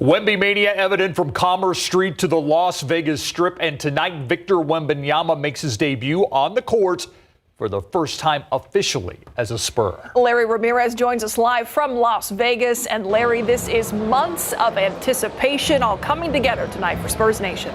Wemby mania evident from Commerce Street to the Las Vegas Strip, and tonight Victor Wembanyama makes his debut on the court for the first time officially as a Spur. Larry Ramirez joins us live from Las Vegas. And Larry, this is months of anticipation all coming together tonight for Spurs Nation.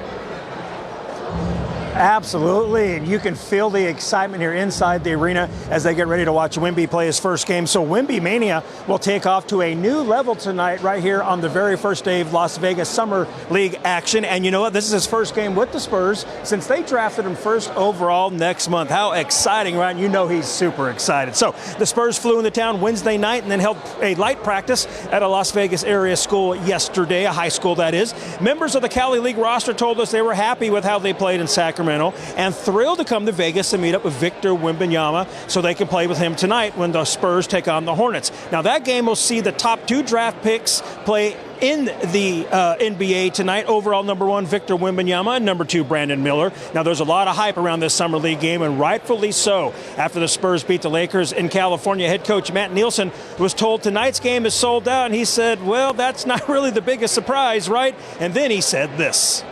Absolutely, and you can feel the excitement here inside the arena as they get ready to watch Wemby play his first game. So Wemby Mania will take off to a new level tonight right here on the very first day of Las Vegas Summer League action. And you know what? This is his first game with the Spurs since they drafted him first overall next month. How exciting, right? And you know he's super excited. So the Spurs flew into town Wednesday night and then held a light practice at a Las Vegas area school yesterday, a high school that is. Members of the Cali League roster told us they were happy with how they played in Sacramento and thrilled to come to Vegas to meet up with Victor Wembanyama so they can play with him tonight when the Spurs take on the Hornets. Now that game will see the top 2 draft picks play in the NBA tonight. Overall number 1, Victor Wembanyama, and number 2, Brandon Miller. Now there's a lot of hype around this Summer League game, and rightfully so. After the Spurs beat the Lakers in California, head coach Matt Nielsen was told tonight's game is sold out, and he said, well, that's not really the biggest surprise, right? And then he said this.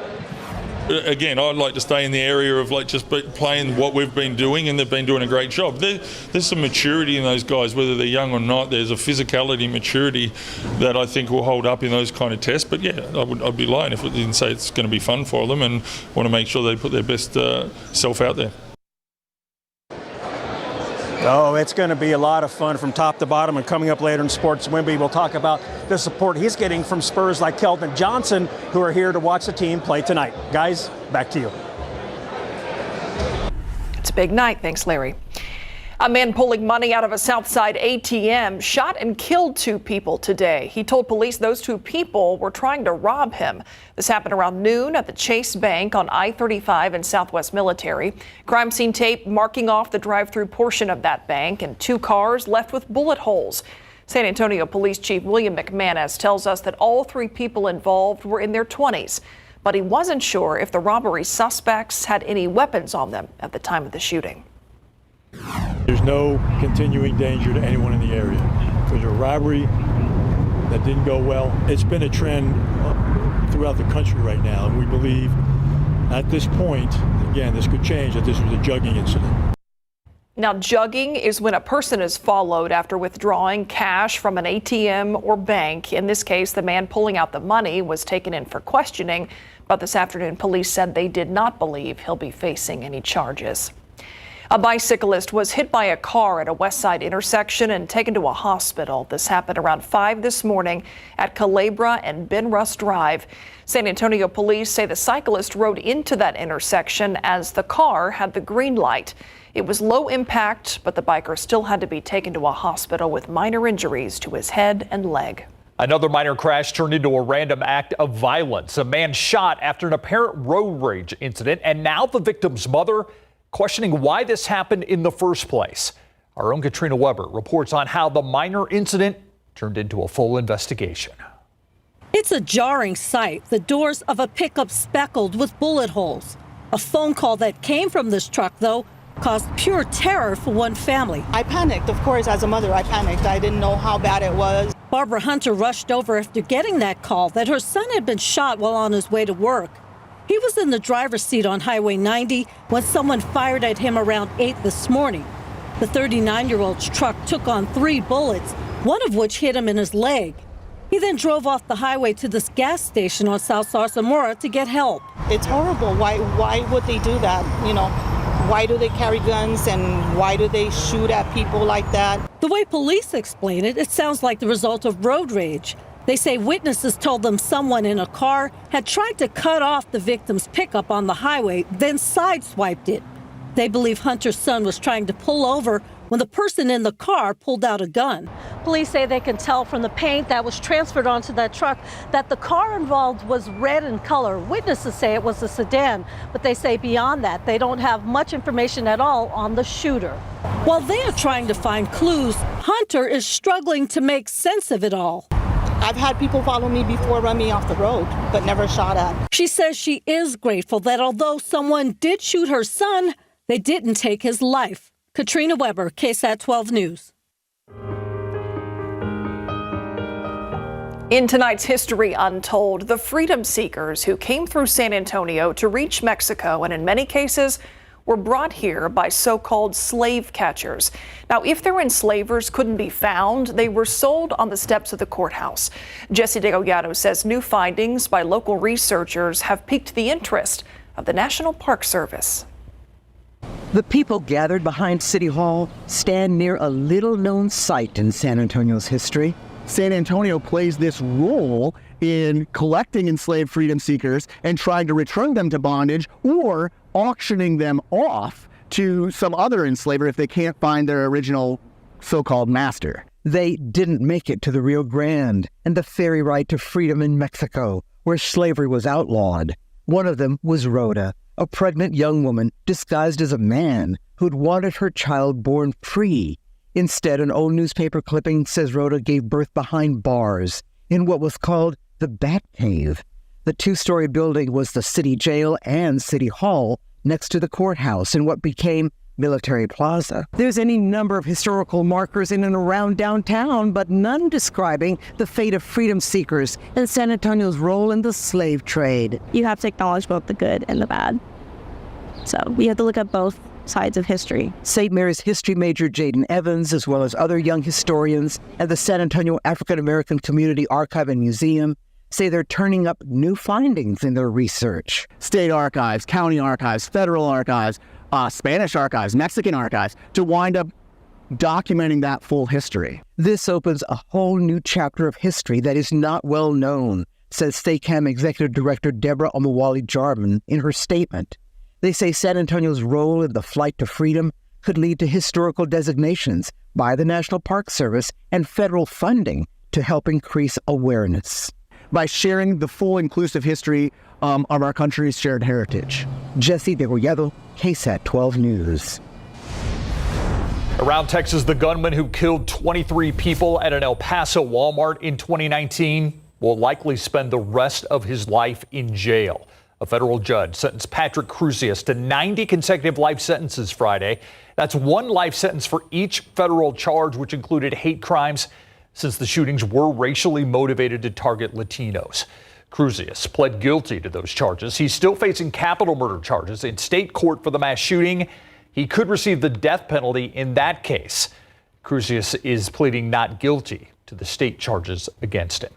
Again, I'd like to stay in the area of just playing what we've been doing, and they've been doing a great job. There's some maturity in those guys, whether they're young or not. There's a physicality, maturity that I think will hold up in those kind of tests. But yeah, I'd be lying if I didn't say it's going to be fun for them, and want to make sure they put their best self out there. Oh, it's going to be a lot of fun from top to bottom. And coming up later in Sports Wemby, we'll talk about the support he's getting from Spurs like Kelvin Johnson, who are here to watch the team play tonight. Guys, back to you. It's a big night. Thanks, Larry. A man pulling money out of a Southside ATM shot and killed 2 people today. He told police those 2 people were trying to rob him. This happened around noon at the Chase Bank on I-35 in Southwest Military. Crime scene tape marking off the drive-through portion of that bank, and 2 cars left with bullet holes. San Antonio Police Chief William McManus tells us that all 3 people involved were in their 20s, but he wasn't sure if the robbery suspects had any weapons on them at the time of the shooting. There's no continuing danger to anyone in the area. There's a robbery that didn't go well. It's been a trend throughout the country right now, and we believe at this point, again, this could change, that this was a jugging incident. Now, jugging is when a person is followed after withdrawing cash from an ATM or bank. In this case, the man pulling out the money was taken in for questioning, but this afternoon police said they did not believe he'll be facing any charges. A bicyclist was hit by a car at a West Side intersection and taken to a hospital. This happened around 5 this morning at Calabria and Ben Russ Drive. San Antonio police say the cyclist rode into that intersection as the car had the green light. It was low impact, but the biker still had to be taken to a hospital with minor injuries to his head and leg. Another minor crash turned into a random act of violence. A man shot after an apparent road rage incident, and now the victim's mother questioning why this happened in the first place. Our own Katrina Weber reports on how the minor incident turned into a full investigation. It's a jarring sight, the doors of a pickup speckled with bullet holes. A phone call that came from this truck, though, caused pure terror for one family. I panicked, of course, as a mother, I panicked. I didn't know how bad it was. Barbara Hunter rushed over after getting that call that her son had been shot while on his way to work. He was in the driver's seat on Highway 90 when someone fired at him around 8 this morning. The 39-year-old's truck took on 3 bullets, one of which hit him in his leg. He then drove off the highway to this gas station on South Sarsamora to get help. It's horrible. Why would they do that? You know, why do they carry guns and why do they shoot at people like that? The way police explain it, it sounds like the result of road rage. They say witnesses told them someone in a car had tried to cut off the victim's pickup on the highway, then sideswiped it. They believe Hunter's son was trying to pull over when the person in the car pulled out a gun. Police say they can tell from the paint that was transferred onto that truck that the car involved was red in color. Witnesses say it was a sedan, but they say beyond that, they don't have much information at all on the shooter. While they are trying to find clues, Hunter is struggling to make sense of it all. I've had people follow me before, run me off the road, but never shot at. She says she is grateful that although someone did shoot her son, they didn't take his life. Katrina Weber, KSAT 12 News. In tonight's History Untold, the freedom seekers who came through San Antonio to reach Mexico and in many cases were brought here by so-called slave catchers. Now, if their enslavers couldn't be found, they were sold on the steps of the courthouse. Jesse Degollado says new findings by local researchers have piqued the interest of the National Park Service. The people gathered behind City Hall stand near a little-known site in San Antonio's history. San Antonio plays this role in collecting enslaved freedom seekers and trying to return them to bondage or auctioning them off to some other enslaver if they can't find their original so-called master. They didn't make it to the Rio Grande and the ferry ride to freedom in Mexico, where slavery was outlawed. One of them was Rhoda, a pregnant young woman disguised as a man who'd wanted her child born free. Instead, an old newspaper clipping says Rhoda gave birth behind bars in what was called the Bat Cave. The two-story building was the city jail and city hall next to the courthouse in what became Military Plaza. There's any number of historical markers in and around downtown, but none describing the fate of freedom seekers and San Antonio's role in the slave trade. You have to acknowledge both the good and the bad. So we have to look at both sides of history. St. Mary's history major Jaden Evans, as well as other young historians and the San Antonio African American Community Archive and Museum, say they're turning up new findings in their research. State archives, county archives, federal archives, Spanish archives, Mexican archives, to wind up documenting that full history. This opens a whole new chapter of history that is not well known, says STACAM Executive Director Deborah Omawali-Jarman in her statement. They say San Antonio's role in the flight to freedom could lead to historical designations by the National Park Service and federal funding to help increase awareness. By sharing the full inclusive history of our country's shared heritage. Jesse Degollado, KSAT 12 News. Around Texas, the gunman who killed 23 people at an El Paso Walmart in 2019 will likely spend the rest of his life in jail. A federal judge sentenced Patrick Crusius to 90 consecutive life sentences Friday. That's one life sentence for each federal charge, which included hate crimes, since the shootings were racially motivated to target Latinos. Crusius pled guilty to those charges. He's still facing capital murder charges in state court for the mass shooting. He could receive the death penalty in that case. Crusius is pleading not guilty to the state charges against him.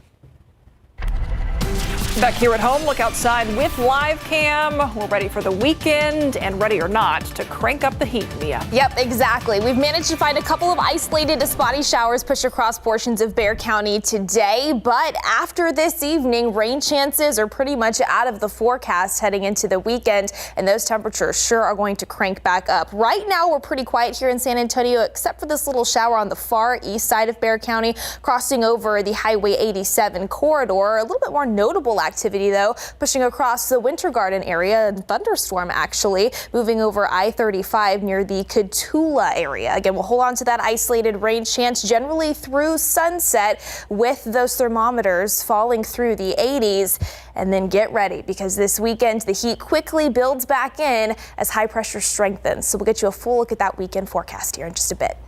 Back here at home, look outside with live cam. We're ready for the weekend and ready or not to crank up the heat, Mia. Yep, exactly. We've managed to find a couple of isolated spotty showers push across portions of Bexar County today, but after this evening, rain chances are pretty much out of the forecast heading into the weekend, and those temperatures sure are going to crank back up. Right now, we're pretty quiet here in San Antonio, except for this little shower on the far east side of Bexar County, crossing over the Highway 87 corridor. A little bit more notable activity, though, pushing across the Winter Garden area, and thunderstorm actually moving over I-35 near the Cotulla area. Again, we'll hold on to that isolated rain chance generally through sunset, with those thermometers falling through the 80s. And then get ready, because this weekend the heat quickly builds back in as high pressure strengthens. So we'll get you a full look at that weekend forecast here in just a bit.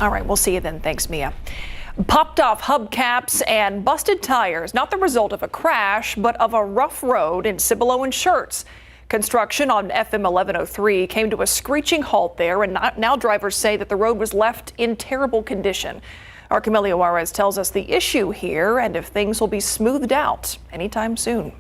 All right, we'll see you then. Thanks, Mia. Popped off hubcaps and busted tires, not the result of a crash, but of a rough road in Cibolo and Schertz. Construction on FM 1103 came to a screeching halt there, and now drivers say that the road was left in terrible condition. Our Camila Juarez tells us the issue here and if things will be smoothed out anytime soon.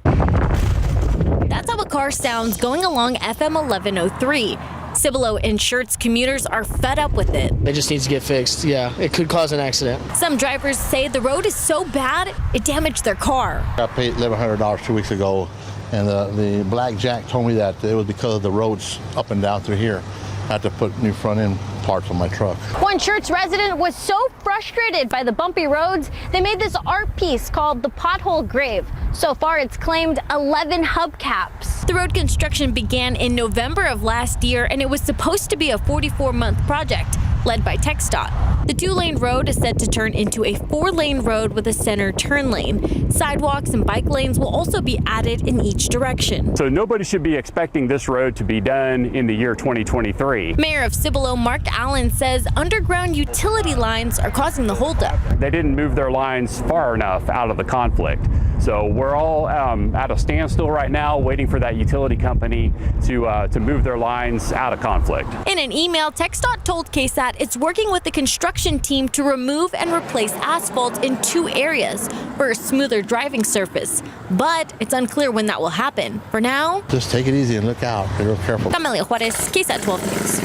That's how a car sounds going along FM 1103. Cibolo and Schertz commuters are fed up with it. It just needs to get fixed. Yeah, it could cause an accident. Some drivers say the road is so bad, it damaged their car. I paid $1,100 2 weeks ago, and the Black Jack told me that it was because of the roads up and down through here. I had to put new front end parts on my truck. One Schertz resident was so frustrated by the bumpy roads, they made this art piece called The Pothole Grave. So far, it's claimed 11 hubcaps. The road construction began in November of last year, and it was supposed to be a 44-month project led by TxDOT. The 2-lane road is set to turn into a 4-lane road with a center turn lane. Sidewalks and bike lanes will also be added in each direction. So nobody should be expecting this road to be done in the year 2023. Mayor of Cibolo, Mark Allen says underground utility lines are causing the holdup. They didn't move their lines far enough out of the conflict. So we're all at a standstill right now, waiting for that utility company to move their lines out of conflict. In an email, TxDOT told KSAT it's working with the construction team to remove and replace asphalt in 2 areas for a smoother driving surface. But it's unclear when that will happen. For now, just take it easy and look out. Be real careful. Camelia Juarez, KSAT 12 News.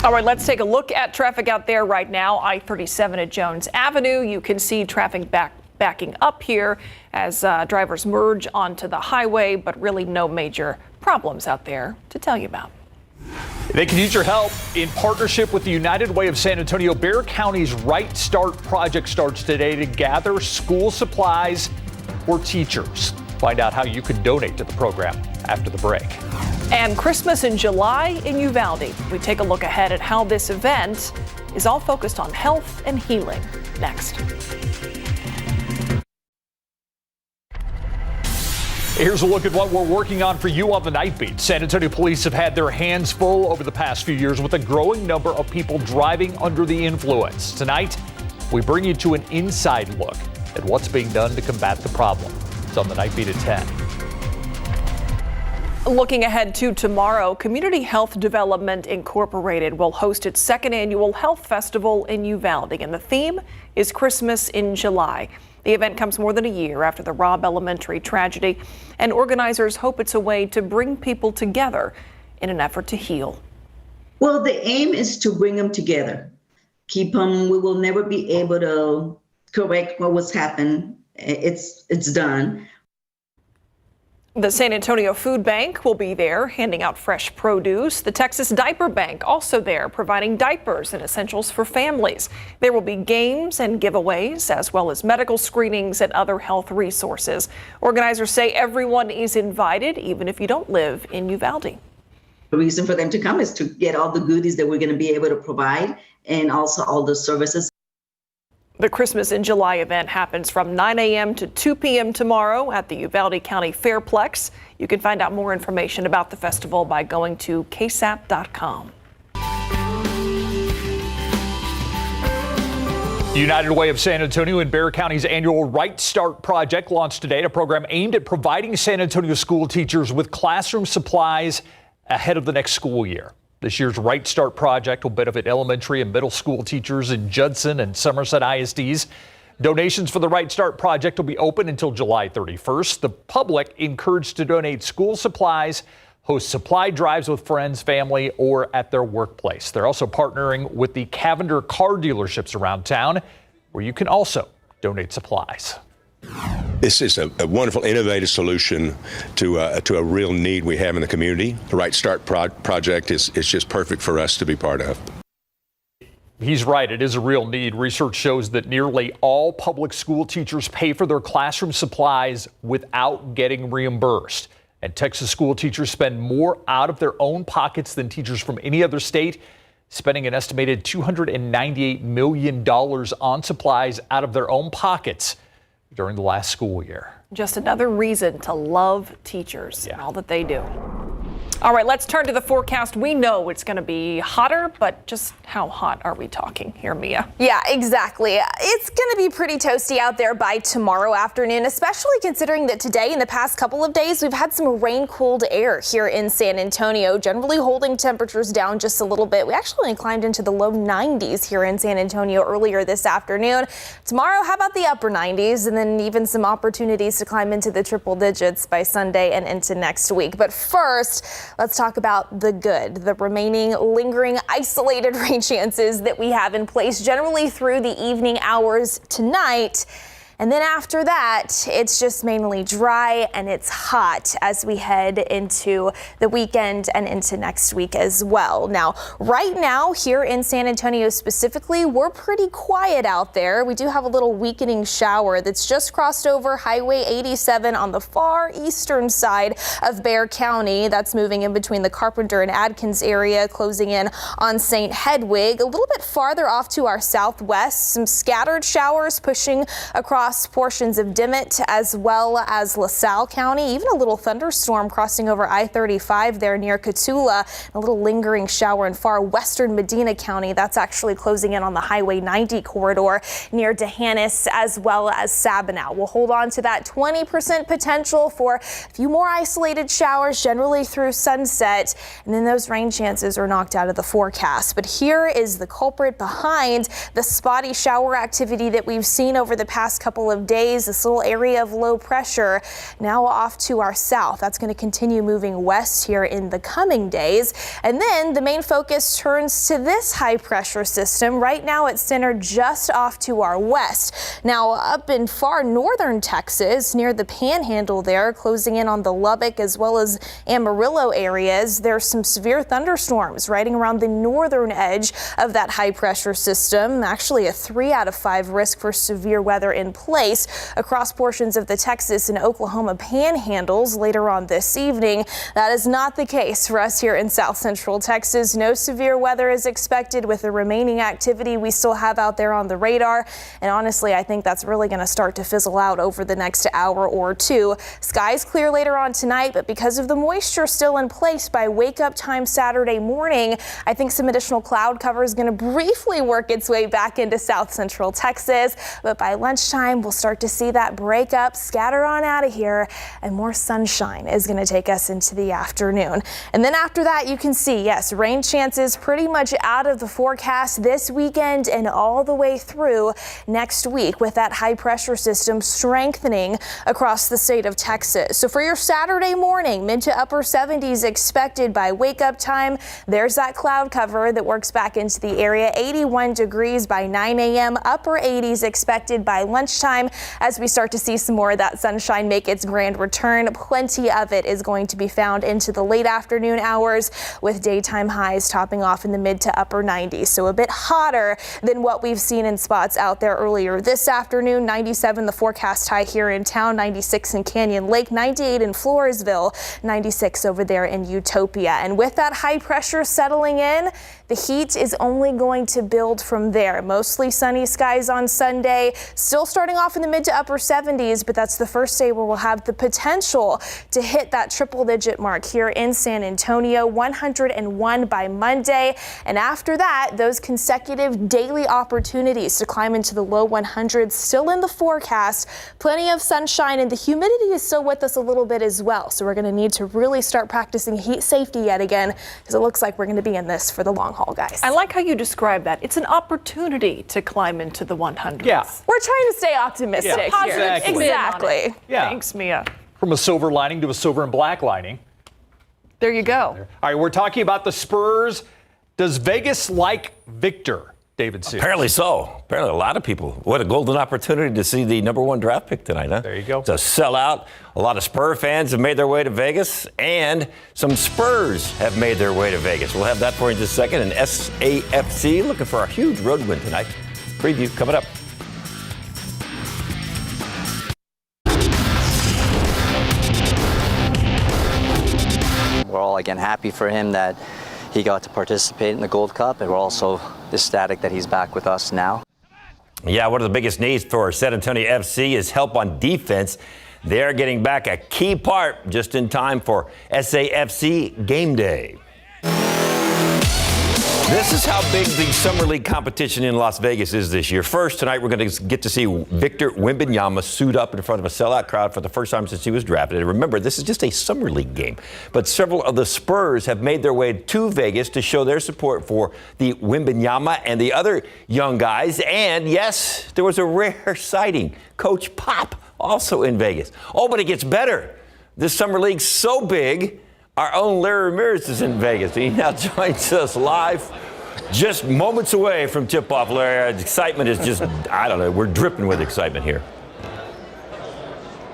All right, let's take a look at traffic out there right now. I-37 at Jones Avenue. You can see traffic backing up here as drivers merge onto the highway, but really no major problems out there to tell you about. They can use your help. In partnership with the United Way of San Antonio, Bexar County's Right Start project starts today to gather school supplies for teachers. Find out how you can donate to the program after the break. And Christmas in July in Uvalde. We take a look ahead at how this event is all focused on health and healing. Next. Here's a look at what we're working on for you on the Night Beat. San Antonio police have had their hands full over the past few years with a growing number of people driving under the influence. Tonight, we bring you to an inside look at what's being done to combat the problem. It's on the Night Beat at 10. Looking ahead to tomorrow, Community Health Development Incorporated will host its 2nd annual health festival in Uvalde, and the theme is Christmas in July. The event comes more than a year after the Robb Elementary tragedy, and organizers hope it's a way to bring people together in an effort to heal. Well, the aim is to bring them together, keep them. We will never be able to correct what was happened. It's done. The San Antonio Food Bank will be there handing out fresh produce. The Texas Diaper Bank also there providing diapers and essentials for families. There will be games and giveaways as well as medical screenings and other health resources. Organizers say everyone is invited, even if you don't live in Uvalde. The reason for them to come is to get all the goodies that we're going to be able to provide and also all the services. The Christmas in July event happens from 9 a.m. to 2 p.m. tomorrow at the Uvalde County Fairplex. You can find out more information about the festival by going to KSAT.com. United Way of San Antonio and Bexar County's annual Right Start project launched today, a program aimed at providing San Antonio school teachers with classroom supplies ahead of the next school year. This year's Right Start project will benefit elementary and middle school teachers in Judson and Somerset ISDs. Donations for the Right Start project will be open until July 31st. The public encouraged to donate school supplies, host supply drives with friends, family, or at their workplace. They're also partnering with the Cavender car dealerships around town, where you can also donate supplies. This is a wonderful, innovative solution to a real need we have in the community. The Right Start project is just perfect for us to be part of. He's right. It is a real need. Research shows that nearly all public school teachers pay for their classroom supplies without getting reimbursed. And Texas school teachers spend more out of their own pockets than teachers from any other state, spending an estimated $298 million on supplies out of their own pockets during the last school year. Just another reason to love teachers and all that they do. All right, let's turn to the forecast. We know it's going to be hotter, but just how hot are we talking here, Mia? Yeah, exactly. It's going to be pretty toasty out there by tomorrow afternoon, especially considering that today and the past couple of days we've had some rain-cooled air here in San Antonio, generally holding temperatures down just a little bit. We actually climbed into the low 90s here in San Antonio earlier this afternoon. Tomorrow, how about the upper 90s, and then even some opportunities to climb into the triple digits by Sunday and into next week. But first, let's talk about the good, the remaining lingering isolated rain chances that we have in place generally through the evening hours tonight. And then after that, it's just mainly dry and it's hot as we head into the weekend and into next week as well. Now, right now here in San Antonio specifically, we're pretty quiet out there. We do have a little weakening shower that's just crossed over Highway 87 on the far eastern side of Bexar County. That's moving in between the Carpenter and Adkins area, closing in on St. Hedwig. A little bit farther off to our southwest, some scattered showers pushing across across portions of Dimmitt as well as LaSalle County. Even a little thunderstorm crossing over I-35 there near Cotulla. A little lingering shower in far western Medina County. That's actually closing in on the Highway 90 corridor near D'Hanis as well as Sabinal. We'll hold on to that 20% potential for a few more isolated showers generally through sunset, and then those rain chances are knocked out of the forecast. But here is the culprit behind the spotty shower activity that we've seen over the past couple of days. This little area of low pressure now off to our south. That's going to continue moving west here in the coming days. And then the main focus turns to this high pressure system. Right now it's centered just off to our west. Now up in far northern Texas near the Panhandle there, closing in on the Lubbock as well as Amarillo areas, there's some severe thunderstorms riding around the northern edge of that high pressure system. Actually a 3 out of 5 risk for severe weather in place across portions of the Texas and Oklahoma panhandles later on this evening. That is not the case for us here in south central Texas. No severe weather is expected with the remaining activity we still have out there on the radar. And honestly, I think that's really going to start to fizzle out over the next hour or two. Skies clear later on tonight, but because of the moisture still in place by wake up time Saturday morning, I think some additional cloud cover is going to briefly work its way back into south central Texas. But by lunchtime, we'll start to see that break up, scatter on out of here, and more sunshine is going to take us into the afternoon. And then after that, you can see, yes, rain chances pretty much out of the forecast this weekend and all the way through next week with that high pressure system strengthening across the state of Texas. So for your Saturday morning, mid to upper 70s expected by wake up time. There's that cloud cover that works back into the area. 81 degrees by 9 a.m. Upper 80s expected by lunchtime as we start to see some more of that sunshine make its grand return. Plenty of it is going to be found into the late afternoon hours with daytime highs topping off in the mid to upper 90s. So a bit hotter than what we've seen in spots out there earlier this afternoon. 97 the forecast high here in town, 96 in Canyon Lake, 98 in Floresville, 96 over there in Utopia. And with that high pressure settling in, the heat is only going to build from there. Mostly sunny skies on Sunday, still starting off in the mid to upper 70s, but that's the first day where we'll have the potential to hit that triple digit mark here in San Antonio, 101 by Monday. And after that, those consecutive daily opportunities to climb into the low 100s still in the forecast. Plenty of sunshine, and the humidity is still with us a little bit as well. So we're going to need to really start practicing heat safety yet again, because it looks like we're going to be in this for the long haul, guys. I like how you describe that. It's an opportunity to climb into the 100s. Yeah. We're trying to stay optimistic here. Positive spin on it. Exactly. Yeah. Thanks, Mia. From a silver lining to a silver and black lining. There you go. All right, we're talking about the Spurs. Does Vegas like Victor, David Sears? Apparently so. Apparently a lot of people. What a golden opportunity to see the #1 draft pick tonight, huh? There you go. It's a sellout. A lot of Spur fans have made their way to Vegas, and some Spurs have made their way to Vegas. We'll have that for you in just a second. And SAFC looking for a huge road win tonight. Preview coming up. We're all, again, happy for him that he got to participate in the Gold Cup, and we're also ecstatic that he's back with us now. Yeah, one of the biggest needs for San Antonio FC is help on defense. They're getting back a key part just in time for SAFC game day. This is how big the Summer League competition in Las Vegas is this year. First, tonight we're going to get to see Victor Wembanyama suit up in front of a sellout crowd for the first time since he was drafted. And remember, this is just a Summer League game. But several of the Spurs have made their way to Vegas to show their support for the Wembanyama and the other young guys. And yes, there was a rare sighting. Coach Pop also in Vegas. Oh, but it gets better. This Summer League's so big, our own Larry Ramirez is in Vegas. He now joins us live just moments away from tip-off, Larry. The excitement is just, I don't know, we're dripping with excitement here.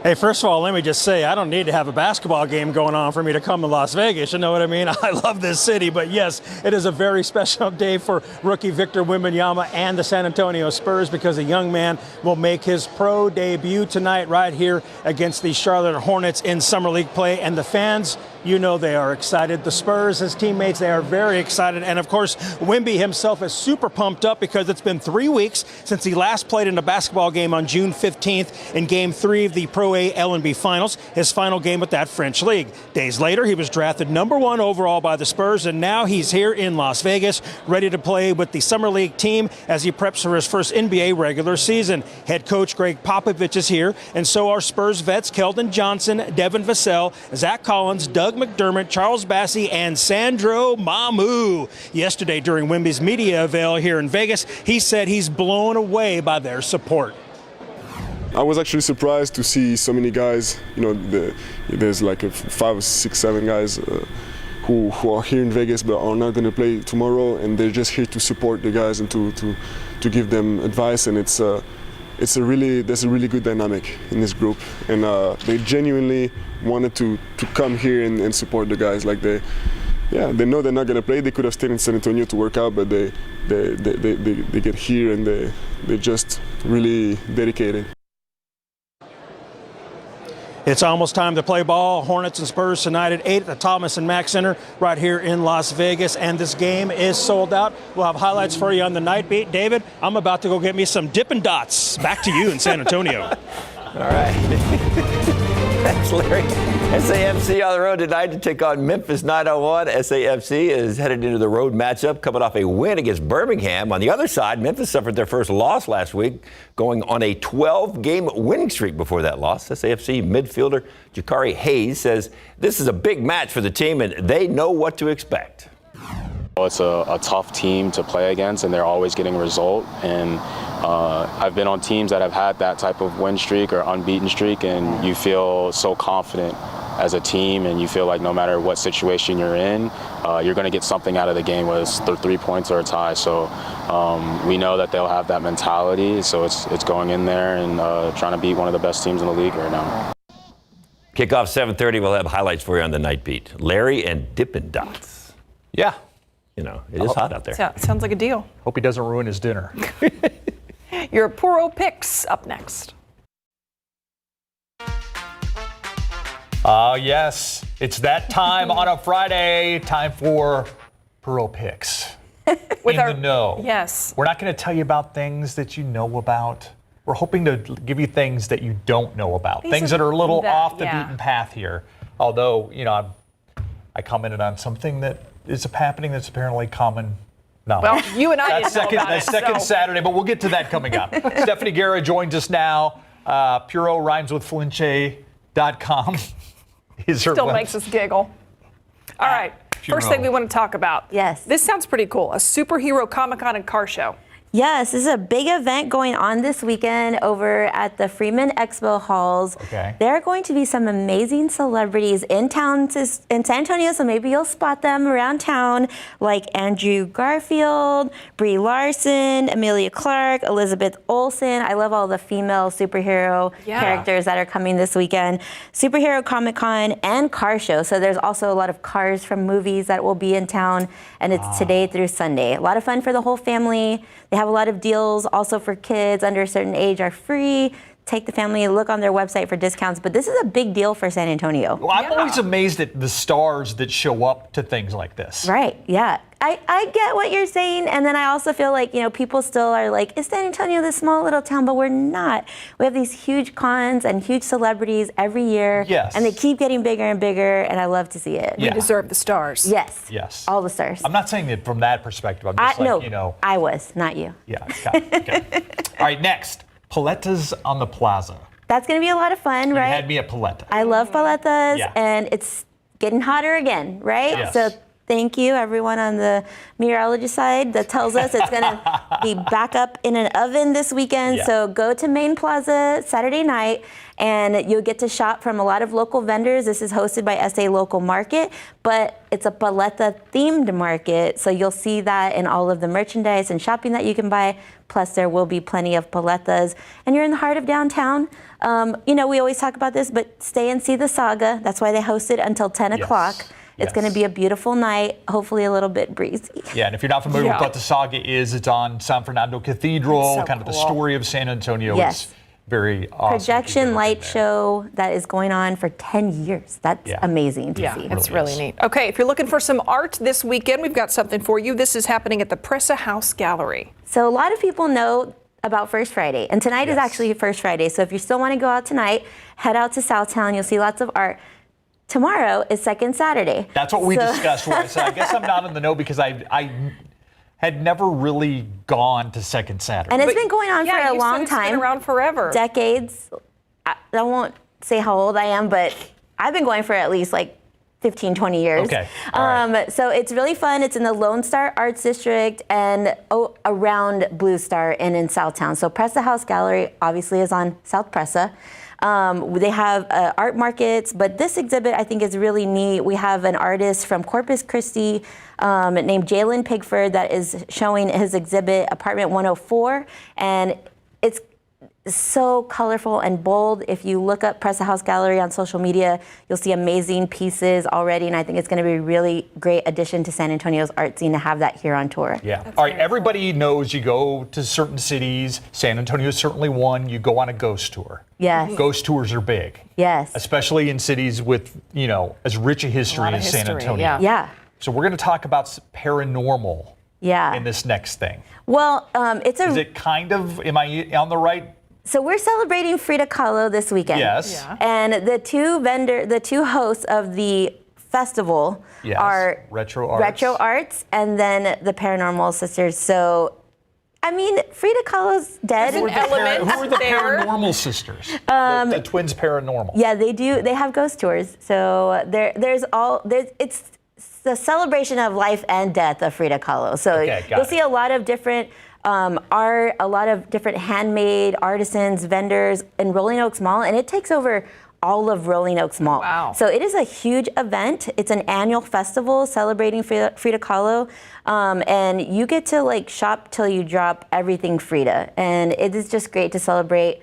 Hey, first of all, let me just say, I don't need to have a basketball game going on for me to come to Las Vegas. You know what I mean? I love this city, but yes, it is a very special day for rookie Victor Wembanyama and the San Antonio Spurs, because a young man will make his pro debut tonight right here against the Charlotte Hornets in Summer League play, and the fans you know they are excited. The Spurs, his teammates, they are very excited. And of course, Wemby himself is super pumped up because it's been 3 weeks since he last played in a basketball game on June 15th in Game 3 of the Pro A L&B Finals, his final game with that French league. Days later, he was drafted #1 overall by the Spurs, and now he's here in Las Vegas, ready to play with the Summer League team as he preps for his first NBA regular season. Head coach Greg Popovich is here, and so are Spurs vets Keldon Johnson, Devin Vassell, Zach Collins, Doug McDermott, Charles Bassey, and Sandro Mamu. Yesterday, during Wemby's media avail here in Vegas, he said he's blown away by their support. I was actually surprised to see so many guys. There's like 5, 6, 7 guys who are here in Vegas but are not going to play tomorrow, and they're just here to support the guys and to give them advice. And there's a really good dynamic in this group, and they genuinely wanted to come here and support the guys. Like they know they're not going to play. They could have stayed in San Antonio to work out, but they get here and they're just really dedicated. It's almost time to play ball. Hornets and Spurs tonight at 8 at the Thomas and Mack Center right here in Las Vegas. And this game is sold out. We'll have highlights for you on the night beat. David, I'm about to go get me some Dippin' Dots. Back to you in San Antonio. All right. Thanks, Larry. SAFC on the road tonight to take on Memphis 901. SAFC is headed into the road matchup, coming off a win against Birmingham. On the other side, Memphis suffered their first loss last week, going on a 12-game winning streak before that loss. SAFC midfielder Jakari Hayes says this is a big match for the team, and they know what to expect. It's a tough team to play against, and they're always getting a result. And I've been on teams that have had that type of win streak or unbeaten streak, and you feel so confident as a team, and you feel like no matter what situation you're in, you're going to get something out of the game, whether it's 3 points or a tie. So we know that they'll have that mentality, so it's going in there and trying to beat one of the best teams in the league right now. Kickoff 7:30. We'll have highlights for you on the night beat. Larry and Dippin' Dots. Yeah. You know, it is hot out there. Sounds like a deal. Hope he doesn't ruin his dinner. Your Puro Picks up next. Yes, it's that time on a Friday. Time for Puro Picks. With the know. Yes. We're not going to tell you about things that you know about. We're hoping to give you things that you don't know about. Things that are a little off the beaten path here. Although, I commented on something that is happening that's apparently common. No. Well, you and I didn't know about That's it, second so. Saturday, but we'll get to that coming up. Stephanie Guerra joins us now. Puro rhymes with Flinche.com is her Still website. makes us giggle. All right. First thing we want to talk about. Yes. This sounds pretty cool. A superhero Comic-Con and car show. Yes, this is a big event going on this weekend over at the Freeman Expo Halls. Okay. There are going to be some amazing celebrities in town in San Antonio, so maybe you'll spot them around town, like Andrew Garfield, Brie Larson, Emilia Clarke, Elizabeth Olsen. I love all the female superhero characters that are coming this weekend. Superhero Comic-Con and car show. So there's also a lot of cars from movies that will be in town, and it's today through Sunday. A lot of fun for the whole family. They have a lot of deals also for kids under a certain age are free. Take the family, look on their website for discounts. But this is a big deal for San Antonio. Well, I'm always amazed at the stars that show up to things like this. Right, yeah. I get what you're saying. And then I also feel like, people still are like, is San Antonio this small little town? But we're not. We have these huge cons and huge celebrities every year. Yes. And they keep getting bigger and bigger. And I love to see it. We deserve the stars. Yes. Yes. All the stars. I'm not saying it from that perspective. I'm just I was, not you. Yeah. Got it. Okay. All right, next. Paletas on the Plaza. That's going to be a lot of fun, right? You had me at Paleta. I love paletas, Yeah. and it's getting hotter again, right? Yes. So thank you, everyone on the meteorology side that tells us it's going to be back up in an oven this weekend. Yeah. So go to Main Plaza Saturday night, and you'll get to shop from a lot of local vendors. This is hosted by SA Local Market, but it's a paleta-themed market, so you'll see that in all of the merchandise and shopping that you can buy. Plus, there will be plenty of paletas. And you're in the heart of downtown. We always talk about this, but stay and see the saga. That's why they host it until 10 o'clock. It's going to be a beautiful night, hopefully a little bit breezy. Yeah, and if you're not familiar with what the saga is, it's on San Fernando Cathedral, So kind of the cool. story of San Antonio. Yes. very awesome. Projection light show that is going on for 10 years. That's amazing to Yeah, see. it's really neat. Okay, if you're looking for some art this weekend, we've got something for you. This is happening at the Presse House Gallery. So a lot of people know about First Friday, and tonight is actually First Friday. So if you still want to go out tonight, head out to Southtown. You'll see lots of art. Tomorrow is Second Saturday. That's what we discussed. Where I said, I guess I'm not in the know because I had never really gone to Second Saturday. And it's been going on for a long time. It's been around forever. Decades. I won't say how old I am, but I've been going for at least like 15, 20 years. Okay. So it's really fun. It's in the Lone Star Arts District and around Blue Star and in Southtown. So Presse House Gallery obviously is on South Presse. They have art markets, but this exhibit I think is really neat. We have an artist from Corpus Christi named Jalen Pigford that is showing his exhibit, Apartment 104, and it's so colorful and bold. If you look up Presse House Gallery on social media, you'll see amazing pieces already, and I think it's going to be a really great addition to San Antonio's art scene to have that here on tour. Yeah. All right, everybody knows you go to certain cities. San Antonio is certainly one. You go on a ghost tour. Yes. Ghost tours are big. Yes. Especially in cities with, as rich a history as San Antonio. Yeah. So we're going to talk about paranormal in this next thing. Well, Is it kind of, am I on the right? So we're celebrating Frida Kahlo this weekend. Yes. Yeah. And the two hosts of the festival are Retro Arts and then the Paranormal Sisters. So, I mean, Frida Kahlo's dead. Who are the Paranormal Sisters? The twins Paranormal. Yeah, they do. They have ghost tours. So it's the celebration of life and death of Frida Kahlo. So you'll see a lot of different art, a lot of different handmade artisans, vendors in Rolling Oaks Mall, and it takes over all of Rolling Oaks Mall. Wow. So it is a huge event. It's an annual festival celebrating Frida Kahlo, and you get to shop till you drop everything Frida, and it is just great to celebrate.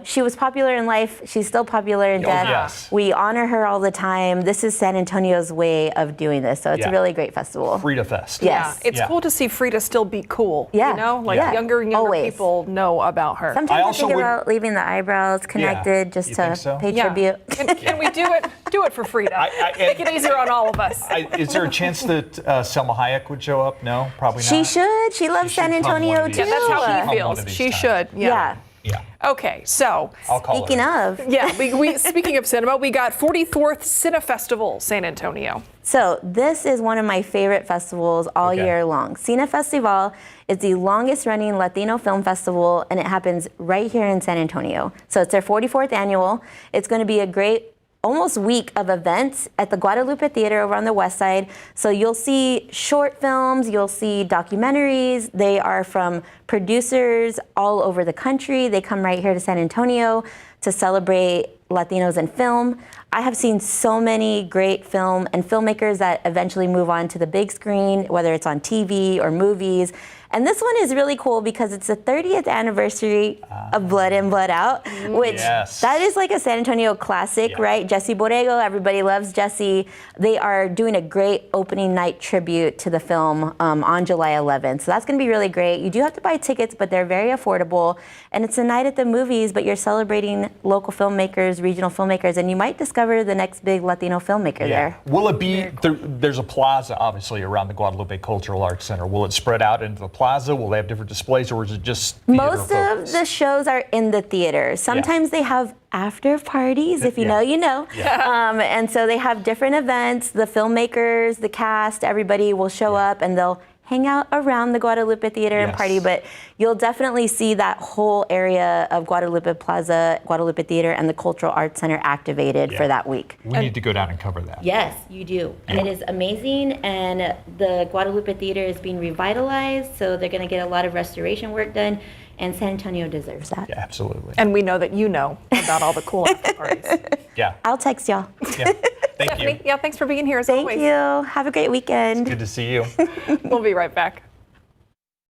She was popular in life. She's still popular in death. Yes. We honor her all the time. This is San Antonio's way of doing this. So it's a really great festival. Frida Fest. Yes. It's cool to see Frida still be cool. Yeah. Younger and younger Always. people know about her. Sometimes I think about leaving the eyebrows connected just to pay tribute. Can we do it for Frida? Make it easier on all of us. Is there a chance that Selma Hayek would show up? No, probably not. She should. She loves San Antonio too. Yeah, that's how he feels. She should. Yeah. Okay, so speaking of, speaking of cinema, we got 44th Cine Festival San Antonio. So this is one of my favorite festivals all year long. Cine Festival is the longest running Latino film festival, and it happens right here in San Antonio. So it's their 44th annual. It's going to be a great almost week of events at the Guadalupe Theater over on the west side. So you'll see short films, you'll see documentaries. They are from producers all over the country. They come right here to San Antonio to celebrate Latinos in film. I have seen so many great film and filmmakers that eventually move on to the big screen, whether it's on TV or movies. And this one is really cool because it's the 30th anniversary of Blood In, Blood Out, which that is like a San Antonio classic, right? Jesse Borrego, everybody loves Jesse. They are doing a great opening night tribute to the film on July 11th. So that's going to be really great. You do have to buy tickets, but they're very affordable. And it's a night at the movies, but you're celebrating local filmmakers, regional filmmakers, and you might discover the next big Latino filmmaker there. Will it be, there's a plaza, obviously, around the Guadalupe Cultural Arts Center. Will it spread out into the plaza? Will they have different displays, or is it just most of the shows are in the theater. Sometimes they have after parties. If you know, you know. And so they have different events. The filmmakers, the cast, everybody will show up, and they'll hang out around the Guadalupe Theater and party. But you'll definitely see that whole area of Guadalupe Plaza, Guadalupe Theater, and the Cultural Arts Center activated for that week. We need to go down and cover that. Yes, you do. It is amazing, and the Guadalupe Theater is being revitalized, so they're going to get a lot of restoration work done, and San Antonio deserves that. Yeah, absolutely. And we know that you know about all the cool after parties. I'll text y'all. Thank you. Yeah, thanks for being here as Thank always. you. Have a great weekend. Good to see you. We'll be right back.